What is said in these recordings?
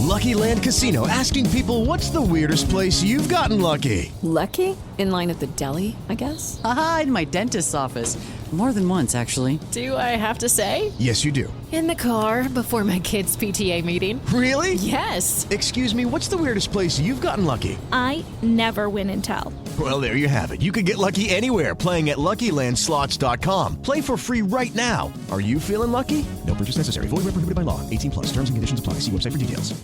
Lucky Land Casino, asking people, what's the weirdest place you've gotten lucky? Lucky? In line at the deli, I guess? Aha, in my dentist's office. More than once, actually. Do I have to say? Yes, you do. In the car before my kids' PTA meeting. Really? Yes. Excuse me, what's the weirdest place you've gotten lucky? I never win and tell. Well, there you have it. You can get lucky anywhere, playing at LuckyLandSlots.com. Play for free right now. Are you feeling lucky? No purchase necessary. Void where prohibited by law. 18 plus. Terms and conditions apply. See website for details.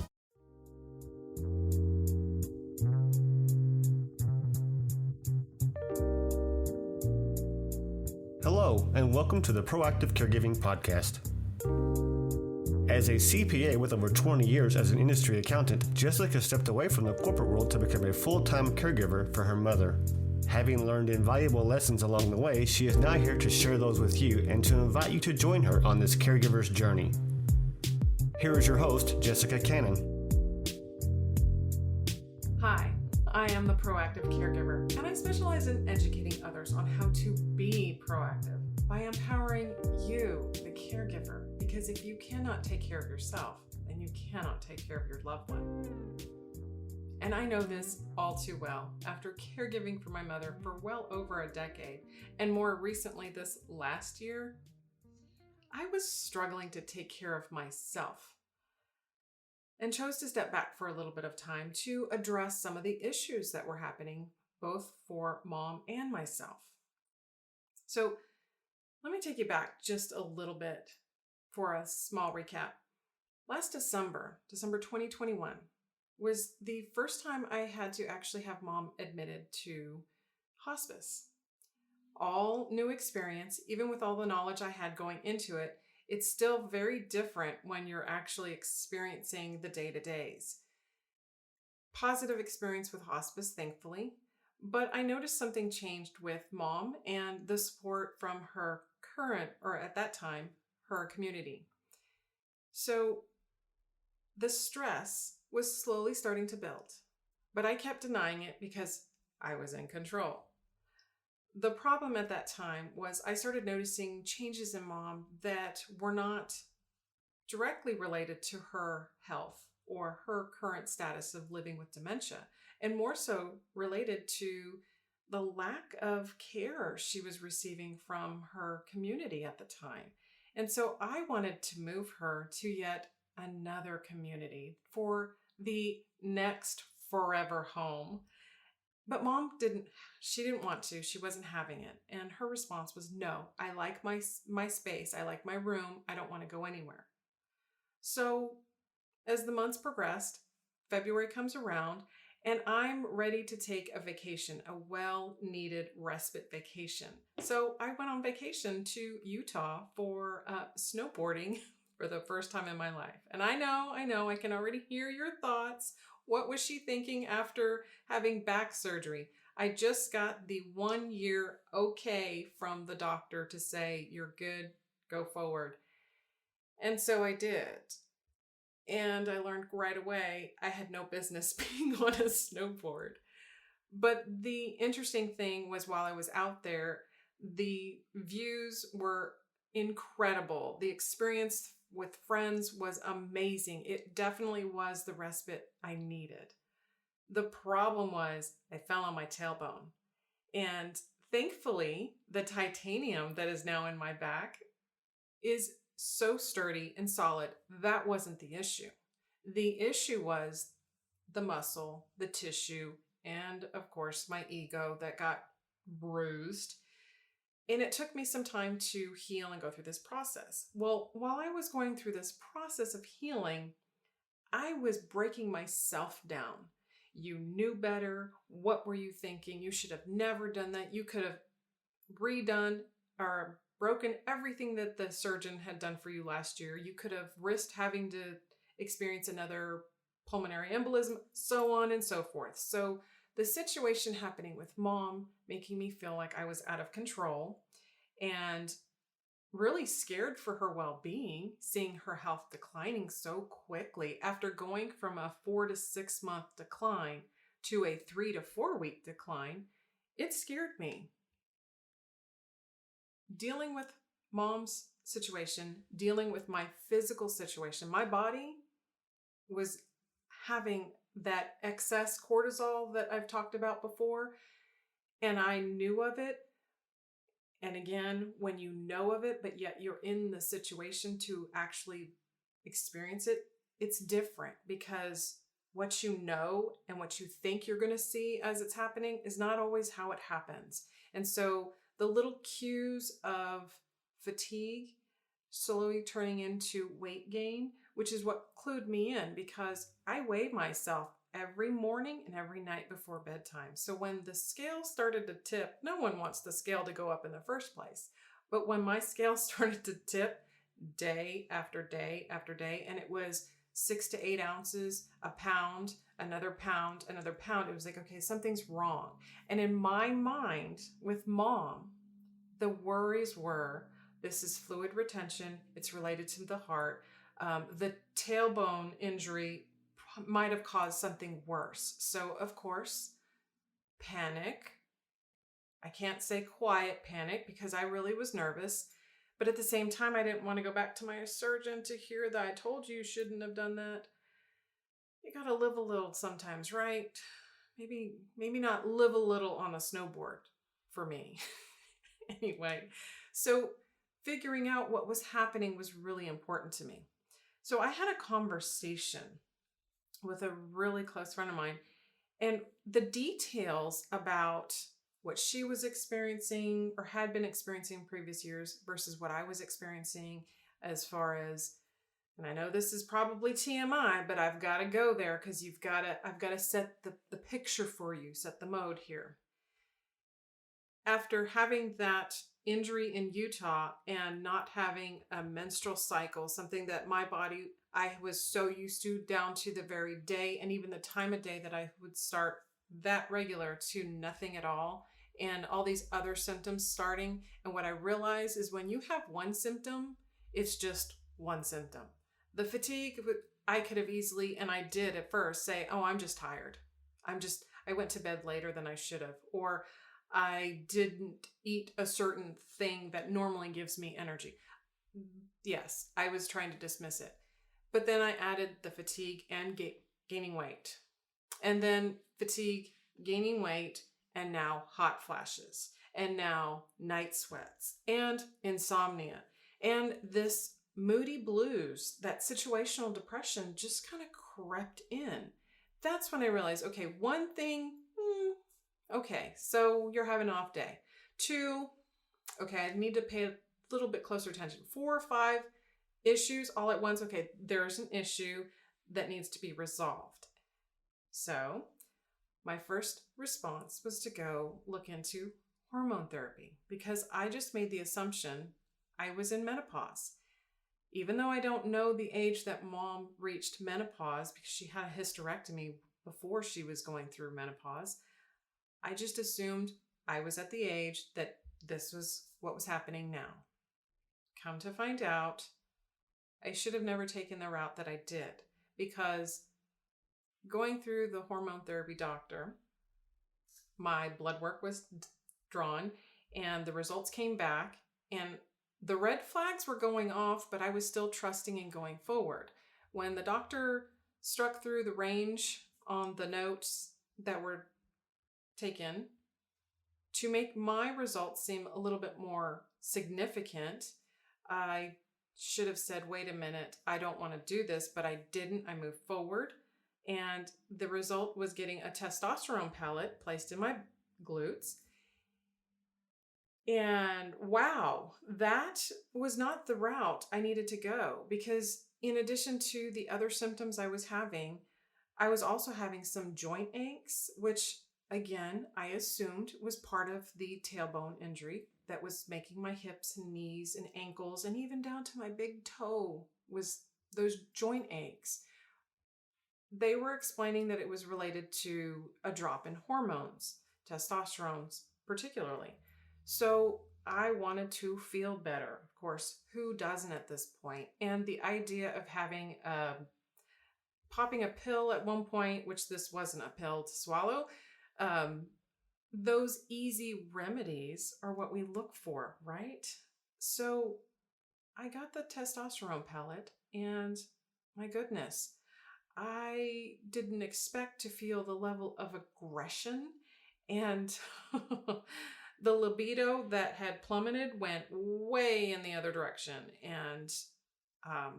Hello, and welcome to the Proactive Caregiving Podcast. As a CPA with over 20 years as an industry accountant, Jessica stepped away from the corporate world to become a full-time caregiver for her mother. Having learned invaluable lessons along the way, she is now here to share those with you and to invite you to join her on this caregiver's journey. Here is your host, Jessica Cannon. Hi, I am the Proactive Caregiver, and I specialize in educating others on how to be proactive by empowering you, the caregiver, because if you cannot take care of yourself, then you cannot take care of your loved one. And I know this all too well after caregiving for my mother for well over a decade, and more recently this last year, I was struggling to take care of myself and chose to step back for a little bit of time to address some of the issues that were happening both for mom and myself. So let me take you back just a little bit for a small recap. Last December 2021, was the first time I had to actually have mom admitted to hospice. All new experience, even with all the knowledge I had going into it, it's still very different when you're actually experiencing the day-to-days. Positive experience with hospice, thankfully, but I noticed something changed with mom and the support from her current, or at that time, her community. So the stress was slowly starting to build, but I kept denying it because I was in control. The problem at that time was I started noticing changes in mom that were not directly related to her health or her current status of living with dementia, and more so related to the lack of care she was receiving from her community at the time. And so I wanted to move her to yet another community for the next forever home. But mom didn't want to, she wasn't having it. And her response was, no, I like my space. I like my room. I don't want to go anywhere. So as the months progressed, February comes around and I'm ready to take a vacation, a well-needed respite vacation. So I went on vacation to Utah for snowboarding for the first time in my life. And I know, I can already hear your thoughts. What was she thinking after having back surgery? I just got the 1 year okay from the doctor to say, you're good, go forward. And so I did. And I learned right away I had no business being on a snowboard. But the interesting thing was while I was out there, the views were incredible. The experience with friends was amazing. It definitely was the respite I needed. The problem was I fell on my tailbone. And thankfully, the titanium that is now in my back is so sturdy and solid. That wasn't the issue. The issue was the muscle, the tissue, and of course my ego that got bruised. And it took me some time to heal and go through this process. Well, while I was going through this process of healing, I was breaking myself down. You knew better. What were you thinking? You should have never done that. You could have redone or broken everything that the surgeon had done for you last year. You could have risked having to experience another pulmonary embolism, so on and so forth. So the situation happening with mom, making me feel like I was out of control and really scared for her well-being, seeing her health declining so quickly after going from a 4 to 6 month decline to a 3 to 4 week decline, it scared me. Dealing with mom's situation, dealing with my physical situation, my body was having that excess cortisol that I've talked about before, and I knew of it. And again, when you know of it, but yet you're in the situation to actually experience it, it's different, because what you know and what you think you're going to see as it's happening is not always how it happens. And so the little cues of fatigue slowly turning into weight gain, which is what clued me in, because I weigh myself every morning and every night before bedtime. So when the scale started to tip, no one wants the scale to go up in the first place. But when my scale started to tip day after day after day, and it was 6 to 8 ounces, a pound, another pound, another pound, it was like, okay, something's wrong. And in my mind, with mom, the worries were, this is fluid retention, it's related to the heart. The tailbone injury might have caused something worse. So, of course, panic. I can't say quiet panic, because I really was nervous. But at the same time, I didn't want to go back to my surgeon to hear that I told you shouldn't have done that. You got to live a little sometimes, right? Maybe not live a little on a snowboard for me. Anyway, so figuring out what was happening was really important to me. So I had a conversation with a really close friend of mine, and the details about what she was experiencing or had been experiencing in previous years versus what I was experiencing, as far as, and I know this is probably TMI, but I've got to go there because I've got to set the picture for you, set the mode here. After having that injury in Utah and not having a menstrual cycle, something that my body, I was so used to down to the very day and even the time of day that I would start that regular to nothing at all, and all these other symptoms starting. And what I realized is when you have one symptom, it's just one symptom. The fatigue, I could have easily, and I did at first, say, oh, I'm just tired. I went to bed later than I should have. Or I didn't eat a certain thing that normally gives me energy. Yes, I was trying to dismiss it. But then I added the fatigue and gaining weight. And then fatigue, gaining weight, and now hot flashes. And now night sweats and insomnia. And this moody blues, that situational depression just kind of crept in. That's when I realized, okay, one thing, okay, so you're having an off day. 2, okay, I need to pay a little bit closer attention. 4 or 5 issues all at once. Okay, there's an issue that needs to be resolved. So my first response was to go look into hormone therapy, because I just made the assumption I was in menopause. Even though I don't know the age that mom reached menopause, because she had a hysterectomy before she was going through menopause, I just assumed I was at the age that this was what was happening now. Come to find out, I should have never taken the route that I did, because going through the hormone therapy doctor, my blood work was drawn and the results came back, and the red flags were going off, but I was still trusting and going forward. When the doctor struck through the range on the notes that were taken to make my results seem a little bit more significant, I should have said, wait a minute, I don't want to do this, but I didn't. I moved forward, and the result was getting a testosterone pellet placed in my glutes. And wow, that was not the route I needed to go, because in addition to the other symptoms I was having, I was also having some joint aches, which again, I assumed was part of the tailbone injury that was making my hips and knees and ankles and even down to my big toe was those joint aches. They were explaining that it was related to a drop in hormones, testosterone particularly. So I wanted to feel better. Of course, who doesn't at this point? And the idea of having popping a pill at one point, which this wasn't a pill to swallow, those easy remedies are what we look for, right? So I got the testosterone pellet, and my goodness, I didn't expect to feel the level of aggression and the libido that had plummeted went way in the other direction. And I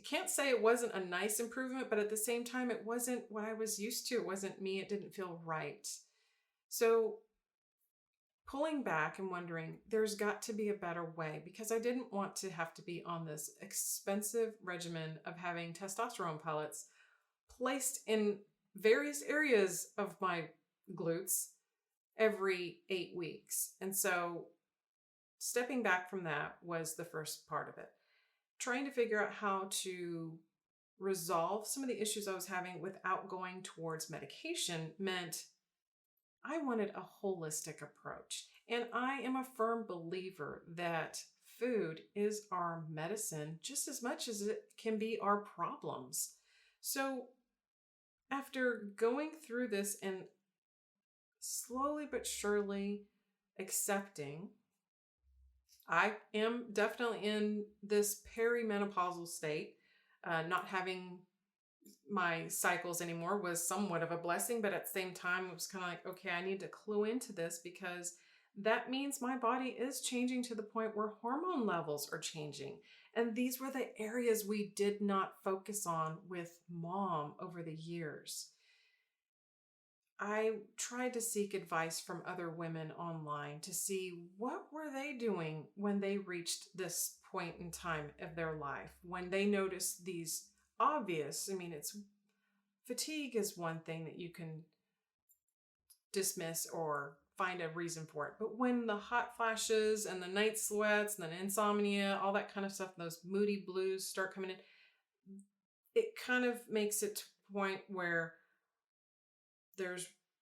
can't say it wasn't a nice improvement, but at the same time, it wasn't what I was used to. It wasn't me. It didn't feel right. So pulling back and wondering, there's got to be a better way, because I didn't want to have to be on this expensive regimen of having testosterone pellets placed in various areas of my glutes every 8 weeks. And so stepping back from that was the first part of it. Trying to figure out how to resolve some of the issues I was having without going towards medication meant I wanted a holistic approach. And I am a firm believer that food is our medicine just as much as it can be our problems. So after going through this and slowly but surely accepting, I am definitely in this perimenopausal state. Not having my cycles anymore was somewhat of a blessing, but at the same time, it was kind of like, okay, I need to clue into this, because that means my body is changing to the point where hormone levels are changing. And these were the areas we did not focus on with mom over the years. I tried to seek advice from other women online to see what were they doing when they reached this point in time of their life, when they noticed these obvious, it's fatigue is one thing that you can dismiss or find a reason for it. But when the hot flashes and the night sweats and the insomnia, all that kind of stuff, those moody blues start coming in, it kind of makes it to a point where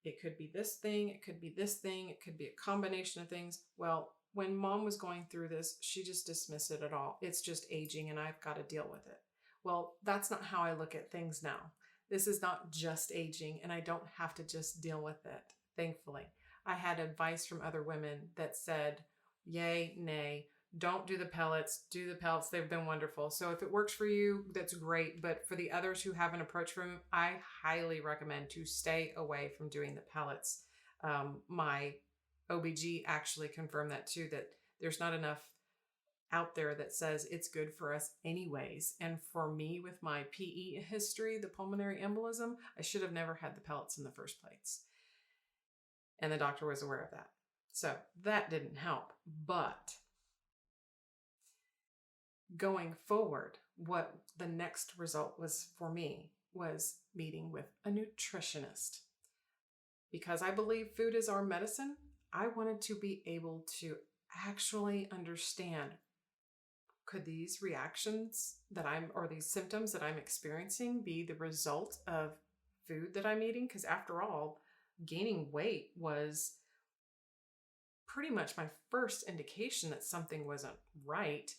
it could be this thing, it could be this thing, it could be a combination of things. Well, when mom was going through this, she just dismissed it at all. It's just aging and I've got to deal with it. Well, that's not how I look at things now. This is not just aging, and I don't have to just deal with it, thankfully. I had advice from other women that said, yay, nay, don't do the pellets, do the pellets. They've been wonderful. So if it works for you, that's great. But for the others who have an approach from them, I highly recommend to stay away from doing the pellets. My OBG actually confirmed that too, that there's not enough out there that says it's good for us anyways. And for me, with my PE history, the pulmonary embolism, I should have never had the pellets in the first place. And the doctor was aware of that. So that didn't help. But going forward, what the next result was for me was meeting with a nutritionist. Because I believe food is our medicine, I wanted to be able to actually understand, could these reactions or these symptoms that I'm experiencing be the result of food that I'm eating? Because after all, gaining weight was pretty much my first indication that something wasn't right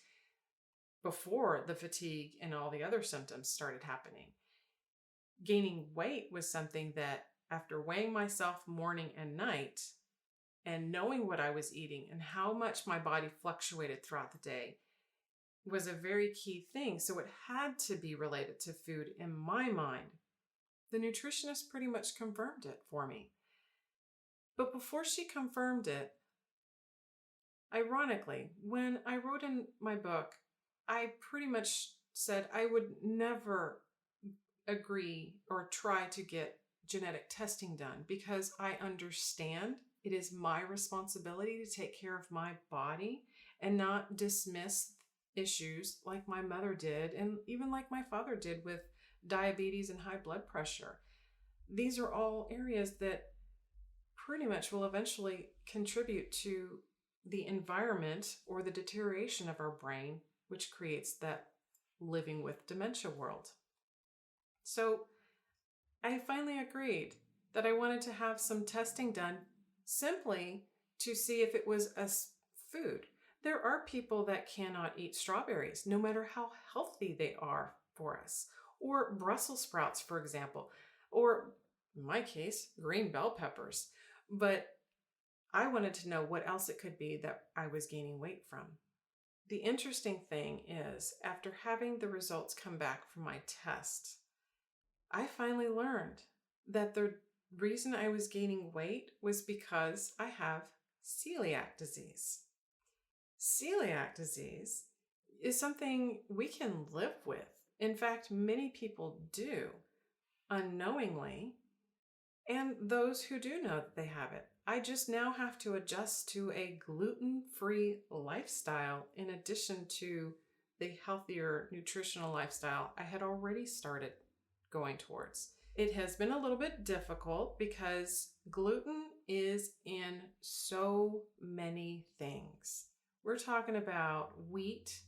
before the fatigue and all the other symptoms started happening. Gaining weight was something that, after weighing myself morning and night and knowing what I was eating and how much my body fluctuated throughout the day, was a very key thing. So it had to be related to food in my mind. The nutritionist pretty much confirmed it for me. But before she confirmed it, ironically, when I wrote in my book, I pretty much said I would never agree or try to get genetic testing done, because I understand it is my responsibility to take care of my body and not dismiss issues like my mother did, and even like my father did with diabetes and high blood pressure. These are all areas that pretty much will eventually contribute to the environment or the deterioration of our brain, which creates that living with dementia world. So I finally agreed that I wanted to have some testing done simply to see if it was a food. There are people that cannot eat strawberries, no matter how healthy they are for us, or Brussels sprouts, for example, or in my case, green bell peppers. But I wanted to know what else it could be that I was gaining weight from. The interesting thing is, after having the results come back from my test, I finally learned that the reason I was gaining weight was because I have celiac disease. Celiac disease is something we can live with. In fact, many people do unknowingly, and those who do know that they have it. I just now have to adjust to a gluten-free lifestyle in addition to the healthier nutritional lifestyle I had already started going towards. It has been a little bit difficult because gluten is in so many things. We're talking about wheat,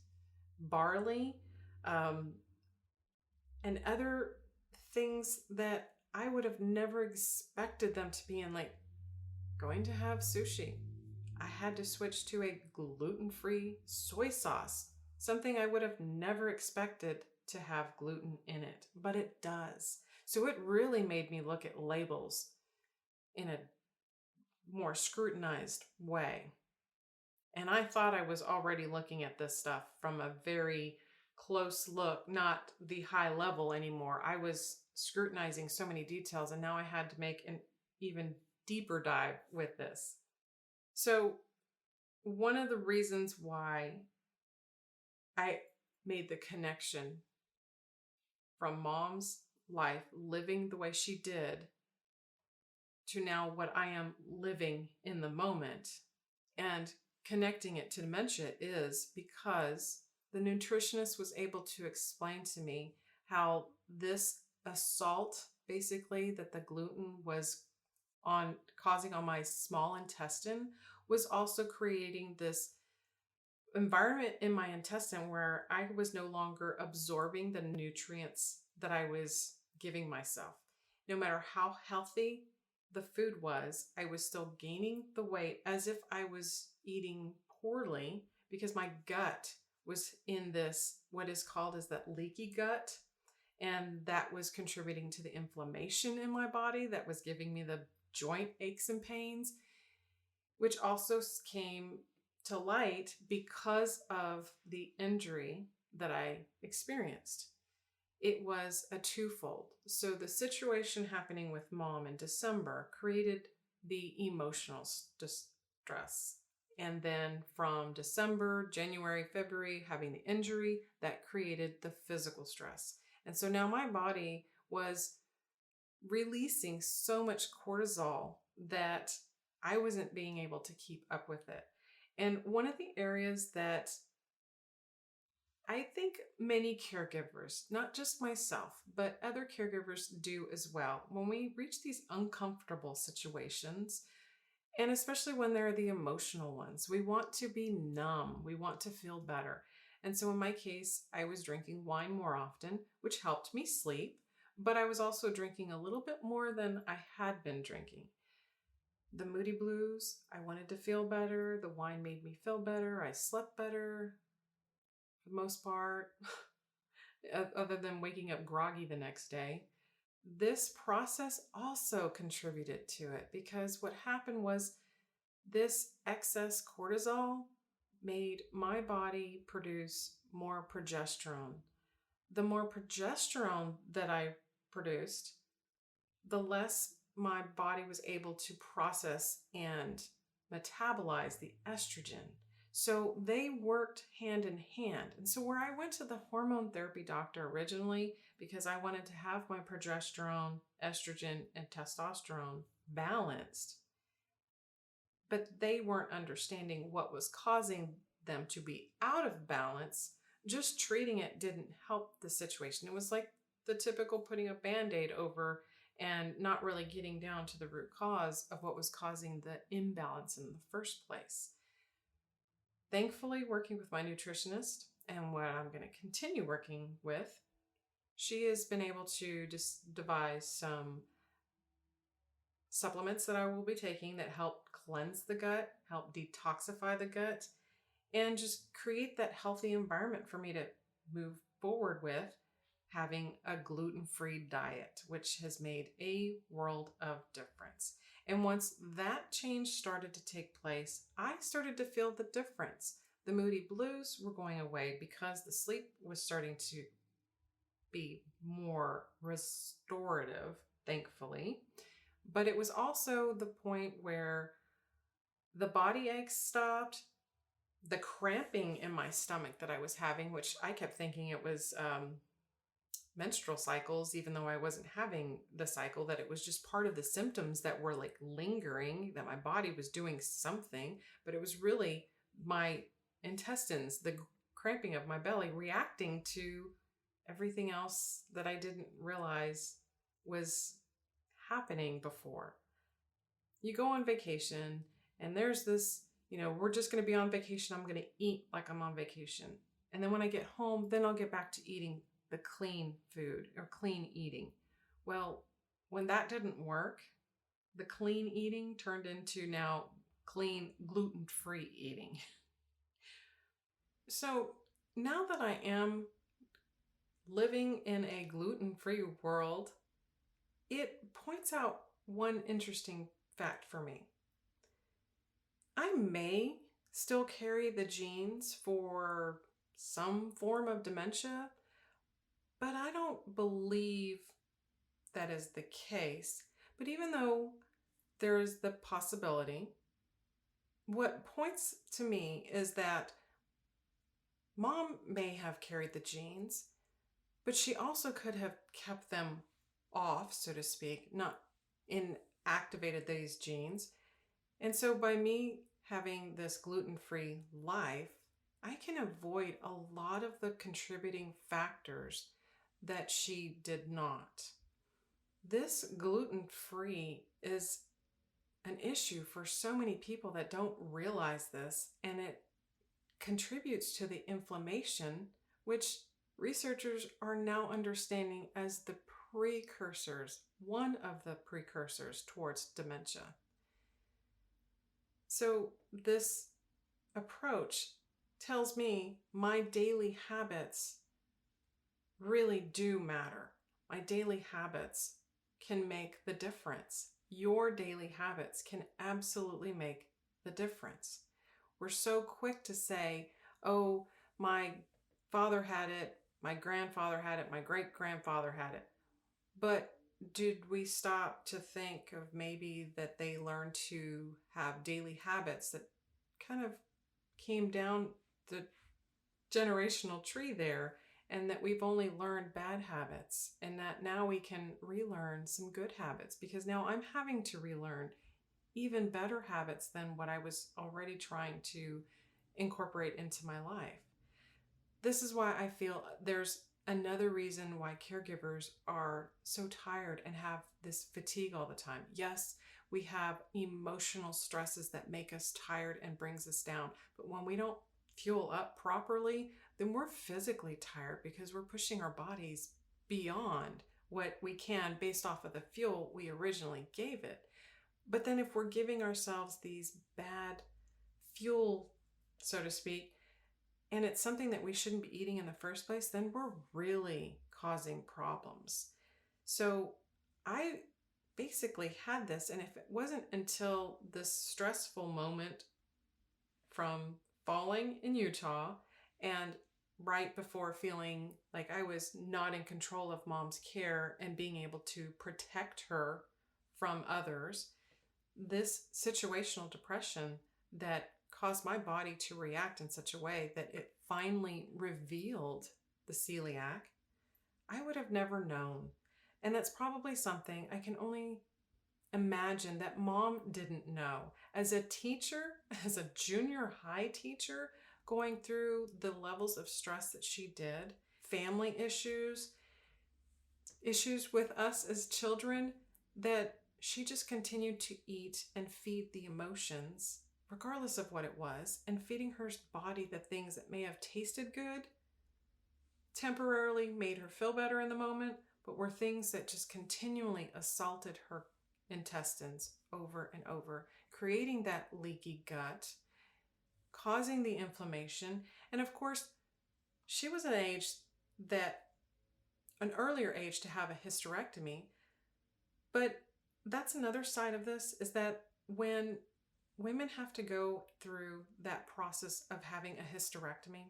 barley, and other things that I would have never expected them to be in, like going to have sushi. I had to switch to a gluten-free soy sauce, something I would have never expected to have gluten in it, but it does. So it really made me look at labels in a more scrutinized way. And I thought I was already looking at this stuff from a very close look, not the high level anymore. I was scrutinizing so many details, and now I had to make an even deeper dive with this. So one of the reasons why I made the connection from Mom's life, living the way she did, to now what I am living in the moment, and connecting it to dementia, is because the nutritionist was able to explain to me how this assault, basically, that the gluten was causing on my small intestine, was also creating this environment in my intestine where I was no longer absorbing the nutrients that I was giving myself. No matter how healthy the food was, I was still gaining the weight as if I was eating poorly, because my gut was in this, what is called as that leaky gut. And that was contributing to the inflammation in my body that was giving me the joint aches and pains, which also came to light because of the injury that I experienced. It was a twofold. So the situation happening with Mom in December created the emotional distress. And then from December, January, February, having the injury, that created the physical stress. And so now my body was releasing so much cortisol that I wasn't being able to keep up with it. And one of the areas that I think many caregivers, not just myself, but other caregivers do as well, when we reach these uncomfortable situations, and especially when they're the emotional ones, we want to be numb. We want to feel better. And so in my case, I was drinking wine more often, which helped me sleep, but I was also drinking a little bit more than I had been drinking. The moody blues, I wanted to feel better. The wine made me feel better. I slept better for the most part, other than waking up groggy the next day. This process also contributed to it, because what happened was this excess cortisol made my body produce more progesterone. The more progesterone that I produced, the less my body was able to process and metabolize the estrogen. So they worked hand in hand. And so where I went to the hormone therapy doctor originally, because I wanted to have my progesterone, estrogen, and testosterone balanced, but they weren't understanding what was causing them to be out of balance. Just treating it didn't help the situation. It was like the typical putting a Band-Aid over and not really getting down to the root cause of what was causing the imbalance in the first place. Thankfully, working with my nutritionist, and what I'm going to continue working with, she has been able to just devise some supplements that I will be taking that help cleanse the gut, help detoxify the gut, and just create that healthy environment for me to move forward with having a gluten-free diet, which has made a world of difference. And once that change started to take place, I started to feel the difference. The moody blues were going away because the sleep was starting to be more restorative pejorative, thankfully. But it was also the point where the body aches stopped, the cramping in my stomach that I was having, which I kept thinking it was menstrual cycles, even though I wasn't having the cycle, that it was just part of the symptoms that were like lingering, that my body was doing something, but it was really my intestines, the cramping of my belly reacting to everything else that I didn't realize was happening before. You go on vacation and there's this, we're just going to be on vacation. I'm going to eat like I'm on vacation. And then when I get home, then I'll get back to eating the clean food or clean eating. Well, when that didn't work, the clean eating turned into now clean gluten-free eating. So now that I am living in a gluten-free world, it points out one interesting fact for me. I may still carry the genes for some form of dementia, but I don't believe that is the case. But even though there is the possibility, what points to me is that Mom may have carried the genes, but she also could have kept them off, so to speak, not inactivated these genes. And so by me having this gluten-free life, I can avoid a lot of the contributing factors that she did not. This gluten-free is an issue for so many people that don't realize this, and it contributes to the inflammation, which researchers are now understanding as the precursors, one of the precursors towards dementia. So this approach tells me my daily habits really do matter. My daily habits can make the difference. Your daily habits can absolutely make the difference. We're so quick to say, oh, my father had it, my grandfather had it, my great-grandfather had it. But did we stop to think of maybe that they learned to have daily habits that kind of came down the generational tree there, and that we've only learned bad habits, and that now we can relearn some good habits, because now I'm having to relearn even better habits than what I was already trying to incorporate into my life. This is why I feel there's another reason why caregivers are so tired and have this fatigue all the time. Yes, we have emotional stresses that make us tired and brings us down, but when we don't fuel up properly, then we're physically tired because we're pushing our bodies beyond what we can based off of the fuel we originally gave it. But then if we're giving ourselves these bad fuel, so to speak, and it's something that we shouldn't be eating in the first place, then we're really causing problems. So I basically had this, and if it wasn't until this stressful moment from falling in Utah and right before feeling like I was not in control of Mom's care and being able to protect her from others, this situational depression that caused my body to react in such a way that it finally revealed the celiac, I would have never known. And that's probably something I can only imagine that Mom didn't know. As a teacher, as a junior high teacher, going through the levels of stress that she did, family issues with us as children, that she just continued to eat and feed the emotions, regardless of what it was, and feeding her body the things that may have tasted good, temporarily made her feel better in the moment, but were things that just continually assaulted her intestines over and over, creating that leaky gut, causing the inflammation. And of course, she was an earlier age to have a hysterectomy. But that's another side of this, is that when women have to go through that process of having a hysterectomy,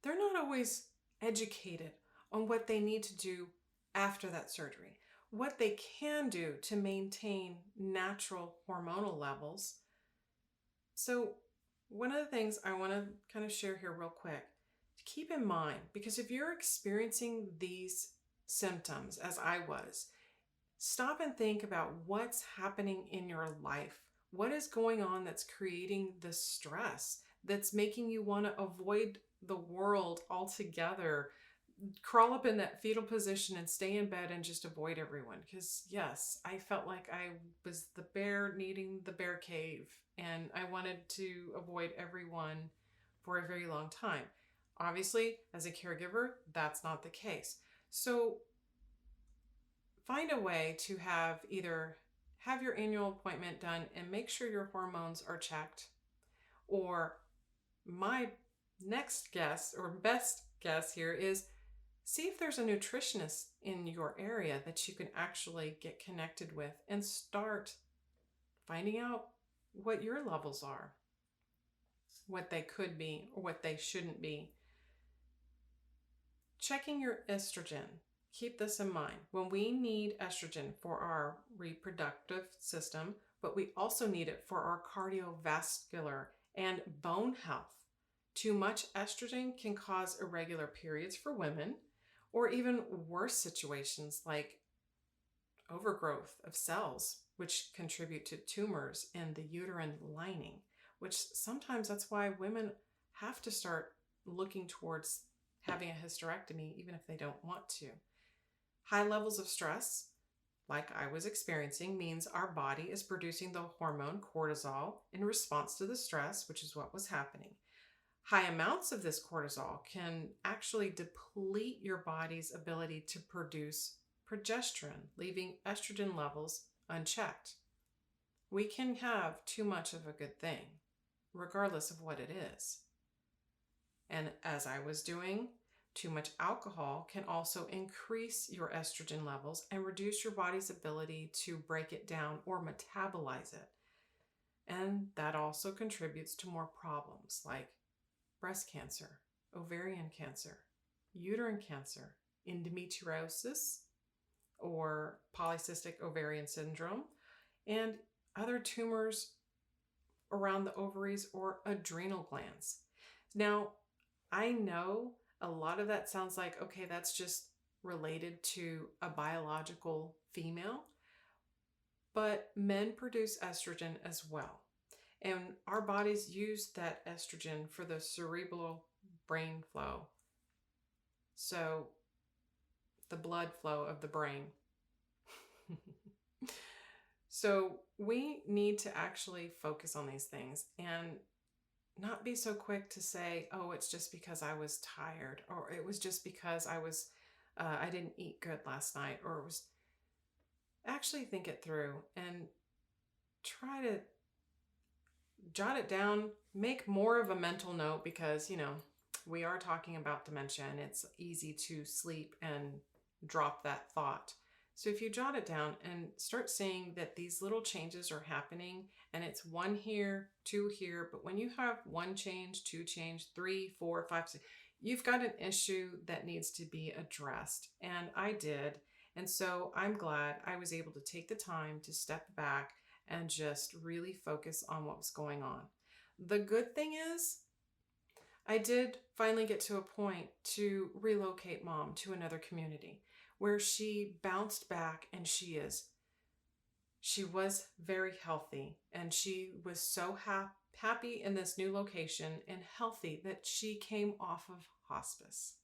they're not always educated on what they need to do after that surgery, what they can do to maintain natural hormonal levels. So, one of the things I want to kind of share here real quick, to keep in mind, because if you're experiencing these symptoms as I was, stop and think about what's happening in your life. What is going on that's creating the stress that's making you want to avoid the world altogether? Crawl up in that fetal position and stay in bed and just avoid everyone. Because, yes, I felt like I was the bear needing the bear cave, and I wanted to avoid everyone for a very long time. Obviously, as a caregiver, that's not the case. So, find a way to have your annual appointment done and make sure your hormones are checked. Or my next guess or best guess here is see if there's a nutritionist in your area that you can actually get connected with and start finding out what your levels are, what they could be or what they shouldn't be. Checking your estrogen. Keep this in mind. When we need estrogen for our reproductive system, but we also need it for our cardiovascular and bone health. Too much estrogen can cause irregular periods for women, or even worse situations like overgrowth of cells, which contribute to tumors in the uterine lining, which sometimes that's why women have to start looking towards having a hysterectomy, even if they don't want to. High levels of stress, like I was experiencing, means our body is producing the hormone cortisol in response to the stress, which is what was happening. High amounts of this cortisol can actually deplete your body's ability to produce progesterone, leaving estrogen levels unchecked. We can have too much of a good thing, regardless of what it is. And as I was doing, too much alcohol can also increase your estrogen levels and reduce your body's ability to break it down or metabolize it. And that also contributes to more problems like breast cancer, ovarian cancer, uterine cancer, endometriosis, or polycystic ovarian syndrome, and other tumors around the ovaries or adrenal glands. Now, I know a lot of that sounds like, okay, that's just related to a biological female, but men produce estrogen as well. And our bodies use that estrogen for the cerebral brain flow. So the blood flow of the brain. So we need to actually focus on these things and not be so quick to say, oh, it's just because I was tired, or it was just because I didn't eat good last night, or it was. Actually think it through and try to jot it down, make more of a mental note, because, we are talking about dementia and it's easy to sleep and drop that thought. So if you jot it down and start seeing that these little changes are happening, and it's 1 here, 2 here, but when you have 1 change, 2 change, 3, 4, 5, 6, you've got an issue that needs to be addressed. And I did. And so I'm glad I was able to take the time to step back and just really focus on what was going on. The good thing is, I did finally get to a point to relocate Mom to another community where she bounced back, and she was very healthy, and she was so happy in this new location and healthy that she came off of hospice.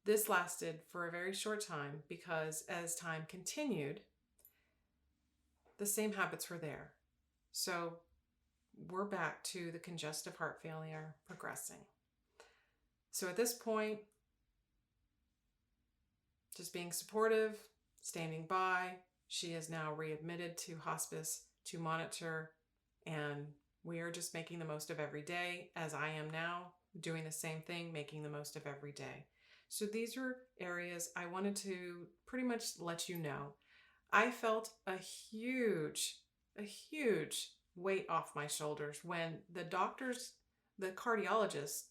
This lasted for a very short time because as time continued, the same habits were there. So we're back to the congestive heart failure progressing. So at this point, just being supportive, standing by. She is now readmitted to hospice to monitor, and we are just making the most of every day, as I am now, doing the same thing, making the most of every day. So these are areas I wanted to pretty much let you know. I felt a huge weight off my shoulders when the cardiologist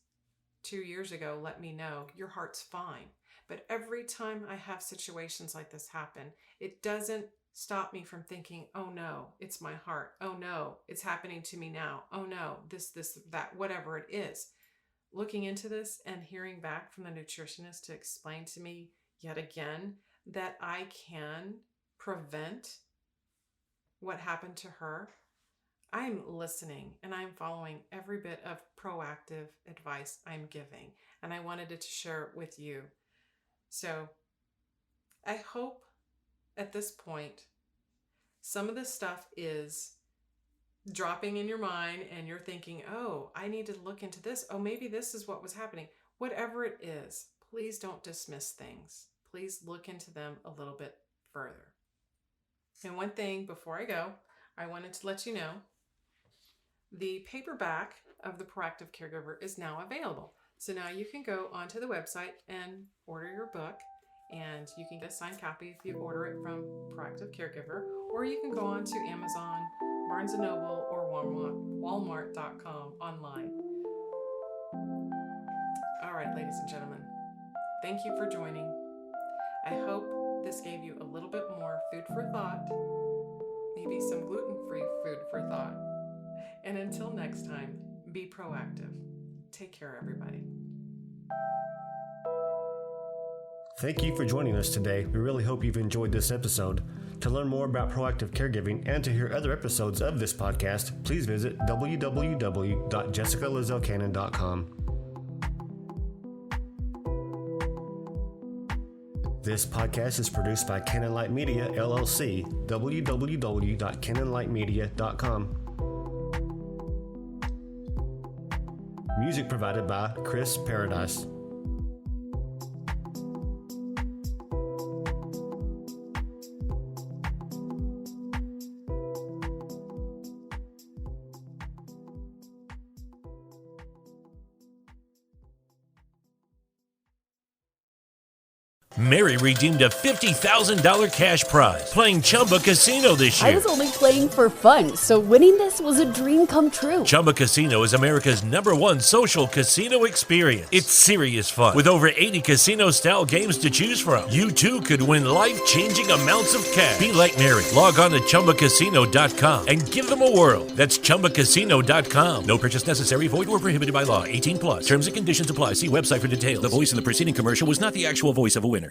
2 years ago let me know, your heart's fine. But every time I have situations like this happen, it doesn't stop me from thinking, oh no, it's my heart. Oh no, it's happening to me now. Oh no, this, that, whatever it is. Looking into this and hearing back from the nutritionist to explain to me yet again that I can prevent what happened to her, I'm listening and I'm following every bit of proactive advice I'm giving. And I wanted to share it with you. So I hope at this point, some of this stuff is dropping in your mind and you're thinking, oh, I need to look into this. Oh, maybe this is what was happening. Whatever it is, please don't dismiss things. Please look into them a little bit further. And one thing before I go, I wanted to let you know the paperback of The Proactive Caregiver is now available. So now you can go onto the website and order your book, and you can get a signed copy if you order it from Proactive Caregiver, or you can go on to Amazon, Barnes & Noble, or Walmart.com online. All right, ladies and gentlemen, thank you for joining. I hope this gave you a little bit more food for thought, maybe some gluten-free food for thought. And until next time, be proactive. Take care, everybody. Thank you for joining us today. We really hope you've enjoyed this episode. To learn more about proactive caregiving and to hear other episodes of this podcast, please visit www.jessicalizelcannon.com. This podcast is produced by Cannon Light Media, LLC, www.cannonlightmedia.com. Music provided by Chris Paradise. Mary redeemed a $50,000 cash prize playing Chumba Casino this year. I was only playing for fun, so winning this was a dream come true. Chumba Casino is America's #1 social casino experience. It's serious fun. With over 80 casino-style games to choose from, you too could win life-changing amounts of cash. Be like Mary. Log on to ChumbaCasino.com and give them a whirl. That's ChumbaCasino.com. No purchase necessary. Void or prohibited by law. 18+. Terms and conditions apply. See website for details. The voice in the preceding commercial was not the actual voice of a winner.